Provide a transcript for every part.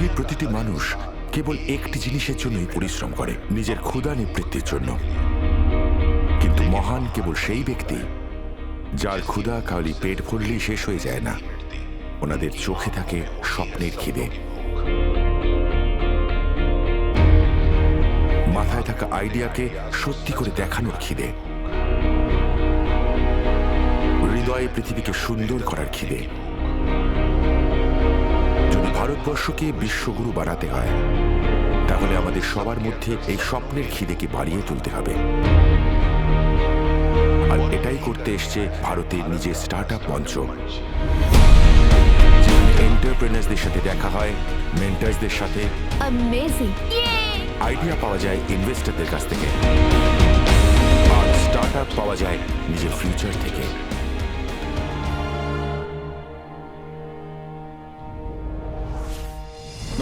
পৃথিবীর প্রতিটি মানুষ কেবল একটি জিনিসের জন্যই পরিশ্রম করে, নিজের ক্ষুধা নিবৃত্তির জন্য। কিন্তু মহান কেবল সেই ব্যক্তি যার ক্ষুধা কাউলি পেট ভরলেই শেষ হয়ে যায় না। ওনাদের চোখে থাকে স্বপ্নের খিদে, মাথায় থাকা আইডিয়াকে সত্যি করে দেখানোর খিদে, হৃদয়ে পৃথিবীকে সুন্দর করার খিদে। যদি ভারতবর্ষকে বিশ্বগুরু বানাতে হয়, তাহলে আমাদের সবার মধ্যে এই স্বপ্নের খিদেকে বাড়িয়ে তুলতে হবে। আর এটাই করতে এসছে ভারতের নিজের স্টার্ট আপ মঞ্চ, যেখানে এন্টারপ্রেনার্সদের সাথে দেখা হয়, মেন্টার্সদের সাথে। অ্যামেজিং! আইডিয়া পাওয়া যায় ইনভেস্টরদের কাছ থেকে, আর স্টার্ট আপ পাওয়া যায় নিজের ফিউচার থেকে।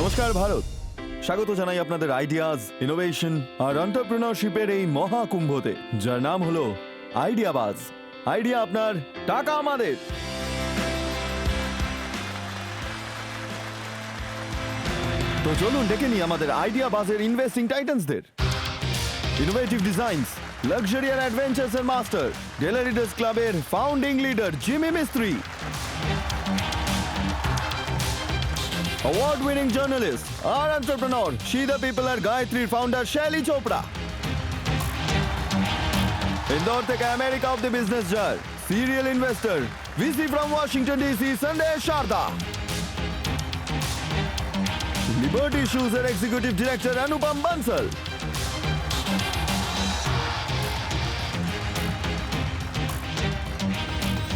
নমস্কার ভারত, স্বাগত জানাই আপনাদের আইডিয়াজ, ইনোভেশন আর এন্টারপ্রেনারশিপের এই মহাকুম্ভতে, যার নাম হলো আইডিয়াবাজ। আইডিয়া আপনার, টাকা আমাদের। তো চলুন ডেকে নিই আমাদের আইডিয়াবাজের ইনভেস্টিং টাইটান্সদের। ইনোভেটিভ ডিজাইনস, লাক্সারি আর অ্যাডভেঞ্চার্স এর মাস্টার, ডেলা রিডার্স ক্লাবের founding leader Jimmy Mistry, award-winning journalist, our entrepreneur, She the People আর গায়ত্রীর ফাউন্ডার শৈলী চোপড়া। ইন্দোর থেকে America of the business czar, serial investor, VC from Washington DC Sanjay Sharda. Liberty shoes এর executive director Anupam Bansal.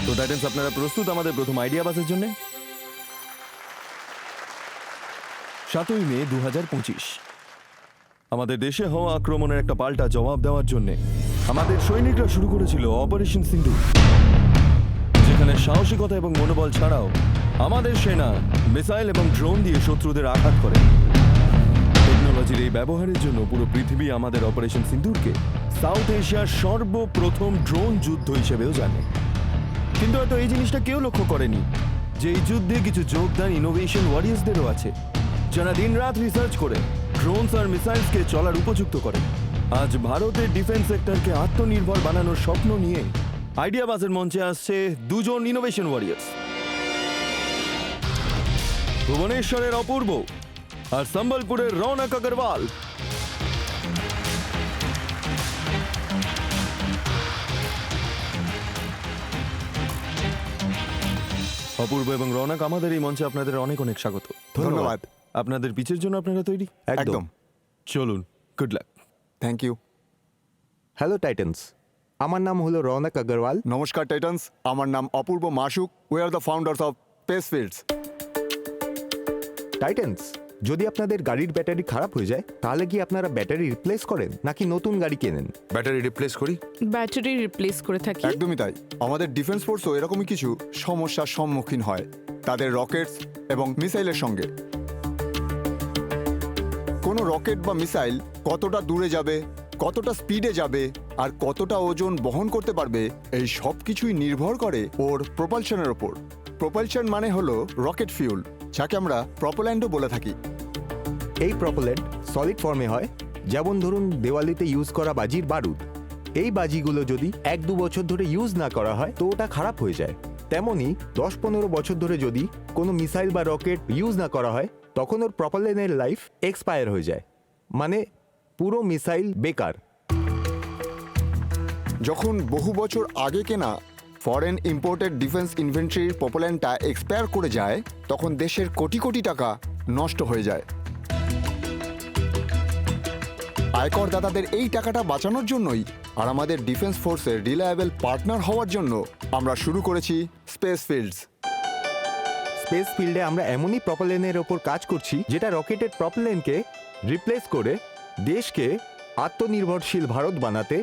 তো Titans, আপনারা প্রস্তুত আমাদের প্রথম আইডিয়া বাসের জন্য? 7ই মে 2025 আমাদের দেশে হওয়া আক্রমণের একটা পাল্টা জবাব দেওয়ার জন্য আমাদের সৈনিকরা শুরু করেছিল অপারেশন সিন্ধু, যেখানে সাহসিকতা এবং মনোবল ছাড়াও আমাদের সেনা মিসাইল এবং ড্রোন দিয়ে শত্রুদের আঘাত করে। টেকনোলজির এই ব্যবহারের জন্য পুরো পৃথিবী আমাদের অপারেশন সিন্ধুরকে সাউথ এশিয়ার সর্বপ্রথম ড্রোন যুদ্ধ হিসেবেও জানে। কিন্তু হয়তো এই জিনিসটা কেউ লক্ষ্য করেনি যে এই যুদ্ধে কিছু যোগদান ইনোভেশন ওয়ারিয়ার্সদেরও আছে, যারা দিনরাত রিসার্চ করে ড্রোনস আর মিসাইলসকে চলার উপযুক্ত করে। আজ ভারতের ডিফেন্স সেক্টরকে আত্মনির্ভর বানানোর স্বপ্ন নিয়ে আইডিয়াবাজের মঞ্চে আসছে দুজন ইনোভেশন ওয়ারিয়ার্স, ভুবনেশ্বরের অপূর্ব আর সম্বলপুরের রৌনক আগরওয়াল। অপূর্ব এবং রৌনক, আমাদের এই মঞ্চে আপনাদের অনেক অনেক স্বাগত। ধন্যবাদ। আপনাদের পিচের জন্য আপনারা তৈরি? একদম। চলুন, good luck. Thank you. Hello Titans, আমার নাম হলো রৌনক আগরওয়াল। নমস্কার টাইটান্স, আমার নাম Apurva Masuk. We are the founders of Space Fields. Titans, যদি আপনাদের গাড়ির ব্যাটারি খারাপ হয়ে যায়, তাহলে কি আপনারা ব্যাটারি রিপ্লেস করেন নাকি নতুন গাড়ি কেনেন? ব্যাটারি রিপ্লেস করি। ব্যাটারি রিপ্লেস করে থাকি। একদমই তাই। আমাদের ডিফেন্স ফোর্সও এরকমই কিছু সমস্যার সম্মুখীন হয় তাদের রকেটস এবং মিসাইলের সঙ্গে। কোনো রকেট বা মিসাইল কতটা দূরে যাবে, কতটা স্পিডে যাবে আর কতটা ওজন বহন করতে পারবে, এই সব কিছুই নির্ভর করে ওর প্রপালশনের ওপর। প্রপালশন মানে হলো রকেট ফিউল, যাকে আমরা প্রপোল্যান্টও বলে থাকি। এই প্রপেলেন্ট সলিড ফর্মে হয়, যেমন ধরুন দেওয়ালিতে ইউজ করা বাজির বারুদ। এই বাজিগুলো যদি 1-2 বছর ধরে ইউজ না করা হয় তো ওটা খারাপ হয়ে যায়। তেমনই 10-15 বছর ধরে যদি কোনো মিসাইল বা রকেট ইউজ না করা হয়, তখন ওর প্রপেলেন্টের লাইফ এক্সপায়ার হয়ে যায়, মানে পুরো মিসাইল বেকার। যখন বহু বছর আগে কেনা ফরেন ইম্পোর্টেড ডিফেন্স ইনভেন্টরির প্রপোল্যান্টটা এক্সপায়ার করে যায়, তখন দেশের কোটি কোটি টাকা নষ্ট হয়ে যায়। আয়করদাতাদের এই টাকাটা বাঁচানোর জন্যই আর আমাদের ডিফেন্স ফোর্সের রিলায়েবল পার্টনার হওয়ার জন্য আমরা শুরু করেছি স্পেস ফিল্ডস। স্পেস ফিল্ডে আমরা এমনই প্রপেলেন্টের ওপর কাজ করছি যেটা রকেটের প্রপেলেন্টকে রিপ্লেস করে দেশকে আত্মনির্ভরশীল ভারত বানাতে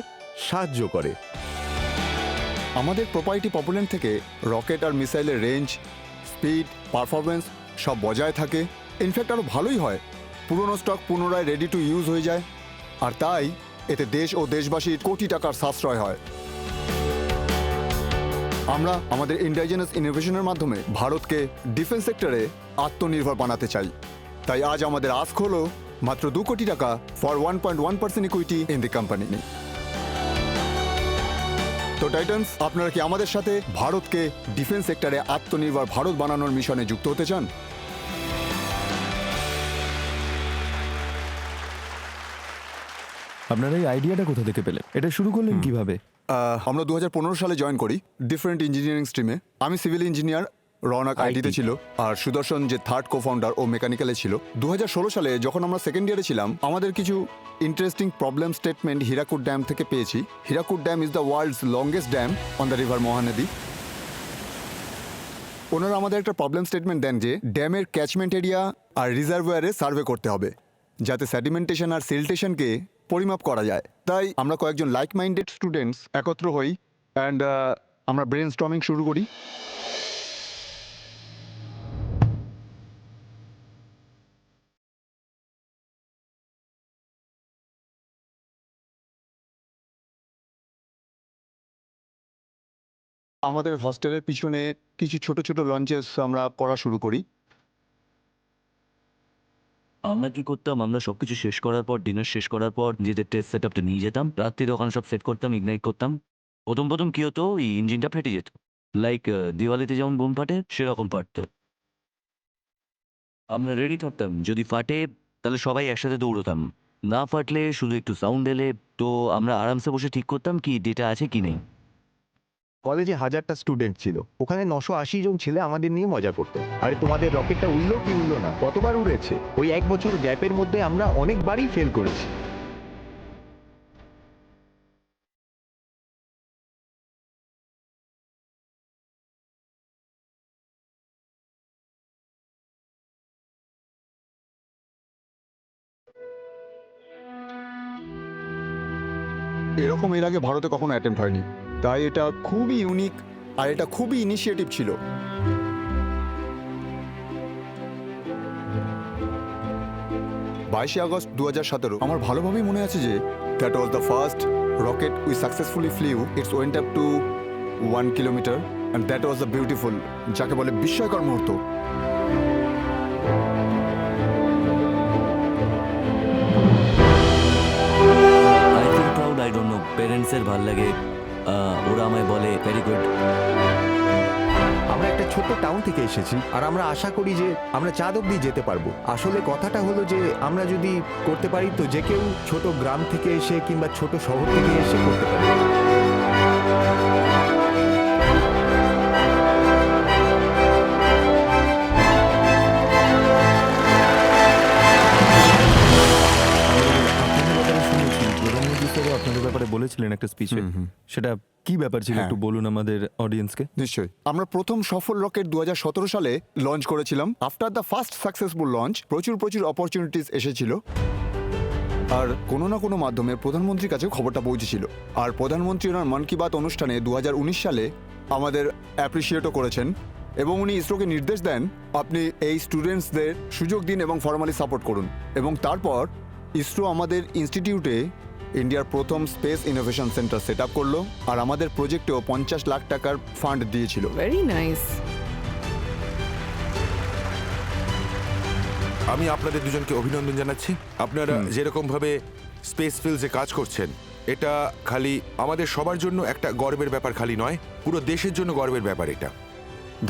সাহায্য করে। আমাদের প্রোপাইটি প্রপোল্যান্ট থেকে রকেট আর মিসাইলের রেঞ্জ, স্পিড, পারফরমেন্স সব বজায় থাকে। ইনফ্যাক্ট আরও ভালোই হয়। পুরনো স্টক পুনরায় রেডি টু ইউজ হয়ে যায়, আর তাই এতে দেশ ও দেশবাসীর কোটি টাকার সাশ্রয় হয়। আমরা আমাদের ইন্ডিজিনাস ইনোভেশনের মাধ্যমে ভারতকে ডিফেন্স সেক্টরে আত্মনির্ভর বানাতে চাই। তাই আজ আমাদের আস্ক হলো মাত্র 2 কোটি টাকা for 1.1% equity in the company. তো টাইটান্স, আপনারা কি আমাদের সাথে ভারতকে ডিফেন্স সেক্টরে আত্মনির্ভর ভারত বানানোর মিশনে যুক্ত হতে চান? আপনারা এই আইডিয়াটা কোথা থেকে পেলেন? এটা শুরু করলেন কিভাবে? আমরা 2015 সালে জয়েন করি ডিফারেন্ট ইঞ্জিনিয়ারিং স্ট্রিমে। আমি সিভিল ইঞ্জিনিয়ার, রৌনক আইটিতে ছিল, আর সুদর্শন যে থার্ড কো ফাউন্ডার ও মেকানিক্যালে ছিল। 2016 সালে যখন আমরা সেকেন্ড ইয়ারে ছিলাম, আমাদের কিছু interesting problem statement Hirakud dam থেকে পেয়েছি। Hirakud dam is the world's longest dam on the river Mahanadi. ওনারা আমাদের একটা প্রবলেম স্টেটমেন্ট দেন যে ড্যামের ক্যাচমেন্ট এরিয়া আর রিজার্ভয়ারে সার্ভে করতে হবে, যাতে সেডিমেন্টেশন আর সিল্টেশনকে পরিমাপ করা যায়। তাই আমরা কয়েকজন লাইক মাইন্ডেড স্টুডেন্টস একত্র হই অ্যান্ড আমরা ব্রেন স্টর্মিং শুরু করি। আমাদের হস্টেলের পিছনে কিছু ছোট ছোট লঞ্চেস আমরা করা শুরু করি। আমরা কি করতাম, আমরা সবকিছু শেষ করার পর, ডিনার শেষ করার পর নিজেদের টেস্ট সেট আপটা নিয়ে যেতাম, রাত্রিরে ওখানে সব সেট করতাম, ইগনাইট করতাম। প্রথম কি হতো, এই ইঞ্জিনটা ফেটে যেত, লাইক দিওয়ালিতে যেমন বোম ফাটে সেরকম ফাটতো। আমরা রেডি থাকতাম, যদি ফাটে তাহলে সবাই একসাথে দৌড়তাম, না ফাটলে শুধু একটু সাউন্ড এলে তো আমরা আরামসে বসে ঠিক করতাম কি ডেটা আছে কি নেই। কলেজে 1000টা স্টুডেন্ট ছিল, ওখানে 980 জন ছেলে আমাদের নিয়ে মজা করতো। আরে তোমাদের রকেটটা উড়লো কি উড়লো না, কতবার উড়েছে? ওই 1 বছর গ্যাপের মধ্যে আমরা অনেকবারই ফেল করেছি। এরকম এর আগে ভারতে কখনো অ্যাটেম্প হয়নি, তাই এটা খুবই ইউনিক আর এটা খুবই ইনিশিয়েটিভ ছিল। 22 আগস্ট 2017 আমার ভালোভাবেই মনে আছে যে that was the first rocket we successfully flew. It's went up to 1 kilometre and that was the beautiful, যাকে বলে বিস্ময়কর মুহূর্ত। I feel proud, I don't know, প্যারেন্টসের ভাল লাগে, ওরা আমায় বলে ভেরি গুড। আমরা একটা ছোট্ট টাউন থেকে এসেছি আর আমরা আশা করি যে আমরা চাঁদ অব্দি যেতে পারবো। আসলে কথাটা হলো যে আমরা যদি করতে পারি তো যে কেউ ছোট গ্রাম থেকে এসে কিংবা ছোট শহর থেকে এসে করতে পারে। আপনাদের ব্যাপারে শুনেছি, প্রধানমন্ত্রী স্যারও আপনাদের ব্যাপারে বলেছিলেন একটা স্পিচে। সেটা কি ব্যাপার ছিল একটু বলুন আমাদের অডিয়েন্সকে। নিশ্চয়ই। আমরা প্রথম সফল রকেট 2017 সালে লঞ্চ করেছিলাম। After the first successful launch প্রচুর অপরচুনিটিস এসেছিল, আর কোনো না কোনো মাধ্যমে প্রধানমন্ত্রীর কাছেও খবরটা পৌঁছেছিল। আর প্রধানমন্ত্রী ওনার মন কি বাত অনুষ্ঠানে 2019 সালে আমাদের অ্যাপ্রিসিয়েটও করেছেন এবং উনি ইসরোকে নির্দেশ দেন আপনি এই স্টুডেন্টসদের সুযোগ দিন এবং ফর্মালি সাপোর্ট করুন। এবং তারপর ইসরো আমাদের ইনস্টিটিউটে ইন্ডিয়ার প্রথম space innovation centre set up করলো, আর আমাদের প্রজেক্টেও 50 লাখ টাকার ফান্ড দিয়েছিল। Very nice. আমি আপনাদের দুজনকে অভিনন্দন জানাচ্ছি। আপনারা যেরকম ভাবে স্পেস ফিল্ডসে কাজ করছেন, এটা খালি আমাদের সবার জন্য একটা গর্বের ব্যাপার খালি নয়, পুরো দেশের জন্য গর্বের ব্যাপার এটা।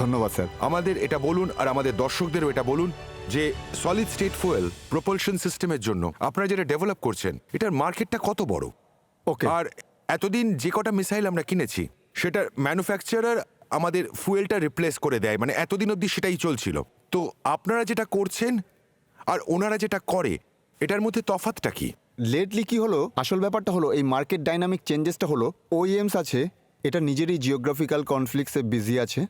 ধন্যবাদ স্যার। আমাদের এটা বলুন আর আমাদের দর্শকদেরও এটা বলুন যে সলিড স্টেট ফুয়েল প্রোপালশন সিস্টেমের জন্য আপনারা যেটা ডেভেলপ করছেন এটার মার্কেটটা কত বড়। ওকে। আর এতদিন যে কটা মিসাইল আমরা কিনেছি সেটার ম্যানুফ্যাকচারার আমাদের ফুয়েলটা রিপ্লেস করে দেয়, মানে এতদিন অবধি সেটাই চলছিল। তো আপনারা যেটা করছেন আর ওনারা যেটা করে এটার মধ্যে তফাৎটা কি? লেটলি কি হলো, আসল ব্যাপারটা হলো এই মার্কেট ডাইনামিক চেঞ্জেসটা হলো ওইএমস আছে, এটা নিজেরই জিওগ্রাফিক্যাল কনফ্লিক্টসে বিজি আছে,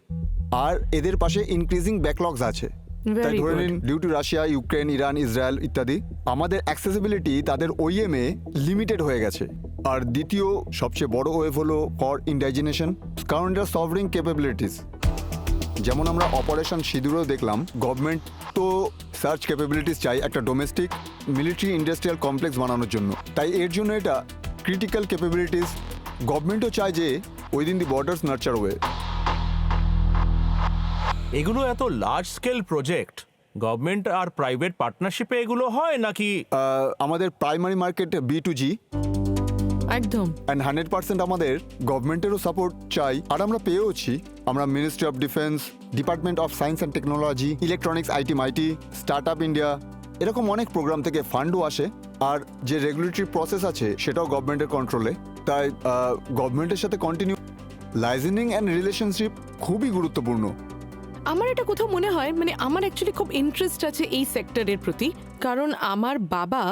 আর এদের পাশে ইনক্রিজিং ব্যাকলগস আছে। তাই Very ধরে good. নিন due to Russia, Ukraine, Iran, Israel ইত্যাদি আমাদের অ্যাক্সেসিবিলিটি তাদের ওইএমে লিমিটেড হয়ে গেছে। আর দ্বিতীয় সবচেয়ে বড় ওয়েভ হলো ফর ইন্ডাইজিনেশন, কারণ এটা সভরিং ক্যাপাবিলিটিস। যেমন আমরা অপারেশন সিঁদুরেও দেখলাম, গভর্নমেন্ট তো সার্চ ক্যাপাবিলিটিস চাই একটা ডোমেস্টিক মিলিটারি ইন্ডাস্ট্রিয়াল কমপ্লেক্স বানানোর জন্য। তাই এর জন্য এটা ক্রিটিক্যাল ক্যাপাবিলিটিস। গভর্নমেন্টও চায় যে within the borders nurture way. এগুলো এত লার্জ স্কেল প্রজেক্ট, গভর্নমেন্ট আর প্রাইভেট পার্টনারশিপে এগুলো হয় নাকি? আমাদের প্রাইমারি মার্কেট B2G একদম। অ্যান্ড 100% আমাদের গভর্নমেন্টেরও সাপোর্ট চাই, আর আমরা পেয়েওছি। আমরা ministry of defence, department of science and technology, electronics, IT MeitY, start up India, এরকম অনেক প্রোগ্রাম থেকে ফান্ডও আসে। আর যে রেগুলেটরি প্রসেস আছে সেটাও গভর্নমেন্টের কন্ট্রোলে। তাই গভর্নমেন্টের সাথে কন্টিনিউ লাইজেনিং অ্যান্ড রিলেশনশিপ খুবই গুরুত্বপূর্ণ। আমার এটা কোথাও মনে হয় মানে আমার অ্যাকচুয়ালি খুব ইন্টারেস্ট আছে এই সেক্টরের প্রতি, কারণ আমার বাবা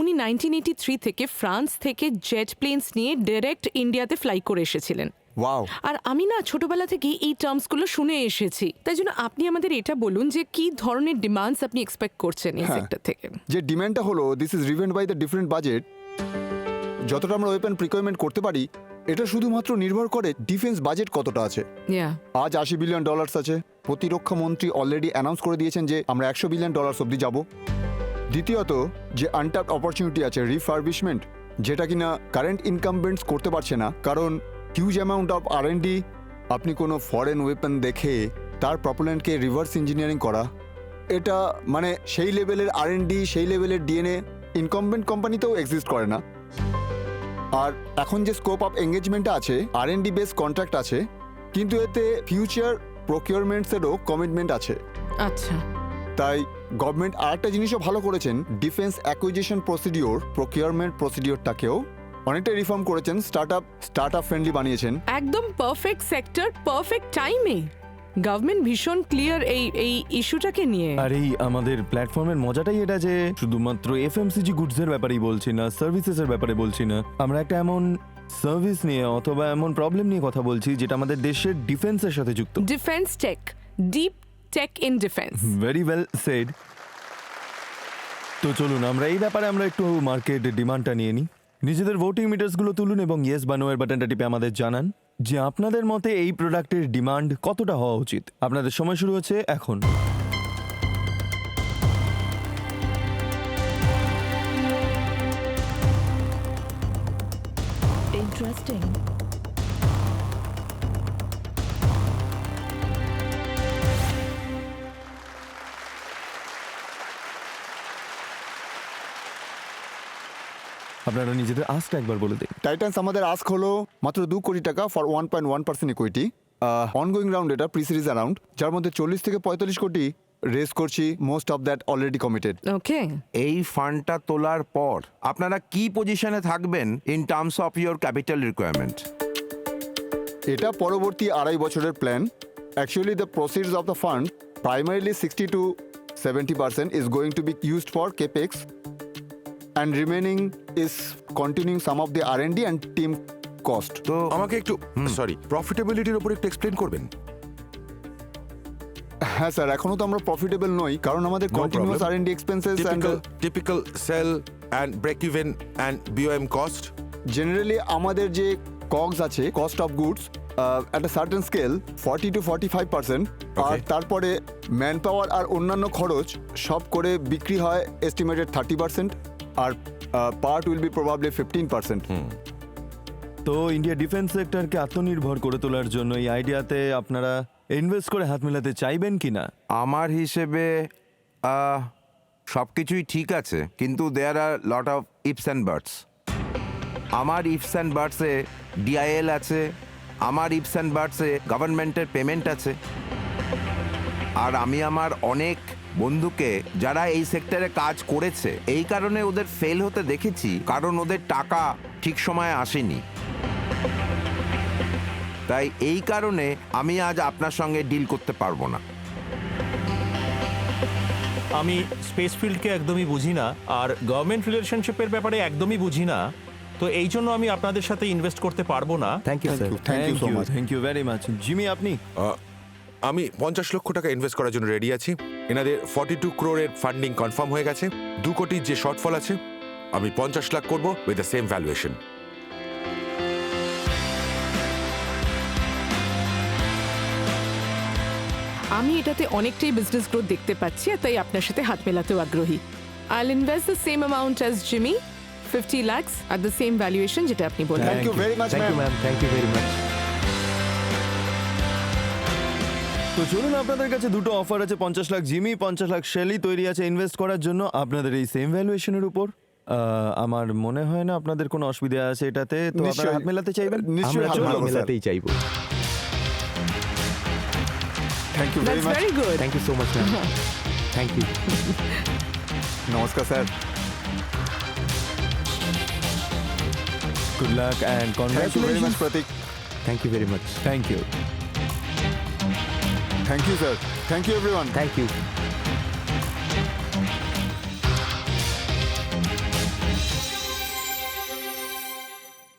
উনি 1983 থেকে ফ্রান্স থেকে জেট প্লেনস নিয়ে ডাইরেক্ট ইন্ডিয়াতে ফ্লাই করে এসেছিলেন। ওয়াও। আর আমি না ছোটবেলা থেকে এই টার্মসগুলো শুনে এসেছি, তাই জন্য আপনি আমাদের এটা বলুন যে কি ধরনের ডিমান্ডস আপনি এক্সপেক্ট করছেন এই হ্যাঁ। সেক্টর থেকে। যে ডিমান্ডটা হলো, দিস ইজ রিভেন্ড বাই দ্য ডিফারেন্ট বাজেট। যতটা আমরা ওয়েপন প্রিকোয়ারমেন্ট করতে পারি, এটা শুধুমাত্র নির্ভর করে ডিফেন্স বাজেট কতটা আছে। Yeah. আজ $80 বিলিয়ন আছে। প্রতিরক্ষা মন্ত্রী অলরেডি অ্যানাউন্স করে দিয়েছেন যে আমরা $100 বিলিয়ন অবধি যাব। দ্বিতীয়ত, যে আনট্যাপড অপরচুনিটি আছে রিফার্বিশমেন্ট, যেটা কিনা কারেন্ট ইনকামবেন্টস করতে পারছে না, কারণ হিউজ অ্যামাউন্ট অফ R&D। আপনি কোনো ফরেন ওয়েপন দেখে তার প্রপোলেন্টকে রিভার্স ইঞ্জিনিয়ারিং করা, এটা মানে সেই লেভেলের R&D, সেই লেভেলের DNA ইনকামবেন্ট কোম্পানিতেও এক্সিস্ট করে না। আর এখন যে স্কোপ অফ এঙ্গেজমেন্টটা আছে, R&D বেস কন্ট্রাক্ট আছে, কিন্তু এতে ফিউচার প্রকিউরমেন্টসেরও কমিটমেন্ট আছে। আচ্ছা। তাই গভর্নমেন্ট আরেকটা জিনিসও ভালো করেছেন, ডিফেন্স অ্যাকুইজিশন প্রসিডিওর, প্রকিউরমেন্ট প্রসিডিওরটাকেও অনেকটা রিফর্ম করেছেন, স্টার্ট আপ ফ্রেন্ডলি বানিয়েছেন। একদম পারফেক্ট সেক্টর, পারফেক্ট টাইমে গভর্নমেন্ট ভীষণ ক্লিয়ার এই ইস্যুটাকে নিয়ে। আর এই আমাদের প্ল্যাটফর্মের মজাটাই এটা যে শুধুমাত্র FMCG গুডসের ব্যাপারেই বলছি না, সার্ভিসেসের ব্যাপারে বলছি না, আমরা একটা এমন সার্ভিস নিয়ে অথবা এমন প্রবলেম নিয়ে কথা বলছি যেটা আমাদের দেশের ডিফেন্সের সাথে যুক্ত। Defence tech, deep tech in defence. Very well said. তো চলুন আমরা এই ব্যাপারে আমরা একটু মার্কেট ডিমান্ডটা নিয়ে নিই। নিজেদের ভোটিং মিটার্সগুলো তুলুন এবং ইয়েস বা নো এর বাটনটা টিপে আমাদের জানান যে আপনাদের মতে এই প্রোডাক্টের ডিমান্ড কতটা হওয়া উচিত। আপনাদের সময় শুরু হচ্ছে এখন। ইন্টারেস্টিং। আপনারা নিজেদের আজটা একবার বলে দিন। টাইটান্স আমাদের আস্ক হলো মাত্র $2 কোটি ফর 1.1% ইকুইটি। অনগোয়িং রাউন্ড, এটা প্রি সিরিজ রাউন্ড, যার মধ্যে 40 থেকে 45 কোটি রেস করছি, most of that already committed. Okay. এই ফান্ডটা তোলার পর আপনারা কি পজিশনে থাকবেন in terms of your capital requirement? এটা পরবর্তী 2.5 বছরের plan. Actually the proceeds of the fund primarily 60 to 70% is going to be used for capex, and remaining is continuing some of the R&D and team cost. তো আমাকে একটু প্রফিটেবিলিটির উপর একটু explain করবেন? হ্যাঁ স্যার, এখনো তো আমরা প্রফিটেবল নই, কারণ আমাদের continuous problem. R&D expenses and typical sell and break even and BOM cost. Generally আমাদের যে কগস আছে, cost of goods, at a certain scale 40 to 45%, আর তারপরে ম্যান পাওয়ার আর অন্যান্য খরচ সব করে বিক্রি হয় এস্টিমেটেড 30%, আর পার্ট উইল বি প্রবাবলি 15%। তো ইন্ডিয়া ডিফেন্স সেক্টরকে আত্মনির্ভর করে তোলার জন্য এই আইডিয়াতে আপনারা ইনভেস্ট করে হাত মেলাতে চাইবেন কিনা? আমার হিসেবে সব কিছুই ঠিক আছে, কিন্তু there are lot of ifs and buts. আমার ইফস অ্যান্ড বাটসে DIL আছে, আমার ইফস অ্যান্ড বাটসে গভর্নমেন্টের পেমেন্ট আছে, আর আমি আমার অনেক বন্ধুকে যারা এই সেক্টরে কাজ করেছে এই কারণে ওদের ফেল হতে দেখেছি, কারণ ওদের টাকা ঠিক সময়ে আসেনি। তাই এই কারণে আমি আজ আপনার সঙ্গে ডিল করতে পারবো না। আমি স্পেস ফিল্ডকে একদমই বুঝি না, আর গভর্নমেন্ট রিলেশনশিপের ব্যাপারে একদমই বুঝি না, তো এই জন্য আমি আপনাদের সাথে ইনভেস্ট করতে পারবো না। Thank you sir. Thank you so much. Thank you very much. Jimmy আপনি? আমি 50 লক্ষ টাকা ইনভেস্ট করার জন্য রেডি আছি। এনাদের 42 crore ফান্ডিং কনফার্ম হয়ে গেছে। 2 কোটির যে শর্টফল আছে, আমি 50 লাখ করব উইথ দ্য সেম ভ্যালুয়েশন। আমি এটাতে অনেকটাই বিজনেস গ্রোথ দেখতে পাচ্ছি, আর তাই আপনার সাথে হাত মেলাতেও আগ্রহী। I'll invest the same amount as Jimmy, 50 lakhs at the same valuation যেটা আপনি বললেন। Thank you very much thank you ma'am. Ma'am, thank you very much. তো চলুন, আপনাদের কাছে দুটো অফার আছে। 50 লাখ জিমি, 50 লাখ শেলি তৈরি আছে ইনভেস্ট করার জন্য আপনাদের এই সেম ভ্যালুয়েশনের উপর। আমার মনে হয় না আপনাদের কোনো অসুবিধা আছে এটাতে, তো আপনারা নিশ্চয়ই। হাত মেলাতে চাইবেন? নিশ্চয়ই আমরা হাত চলো মেলাবো, স্যার। মেলাতেই চাইবো। Thank you very that's much. Very good. Thank you so much ma'am. Thank you. নমস্কার sir. Good luck and thank you very much congratulation. Pratik. Thank you very much. Thank you. Thank you sir. Thank you everyone. Thank you.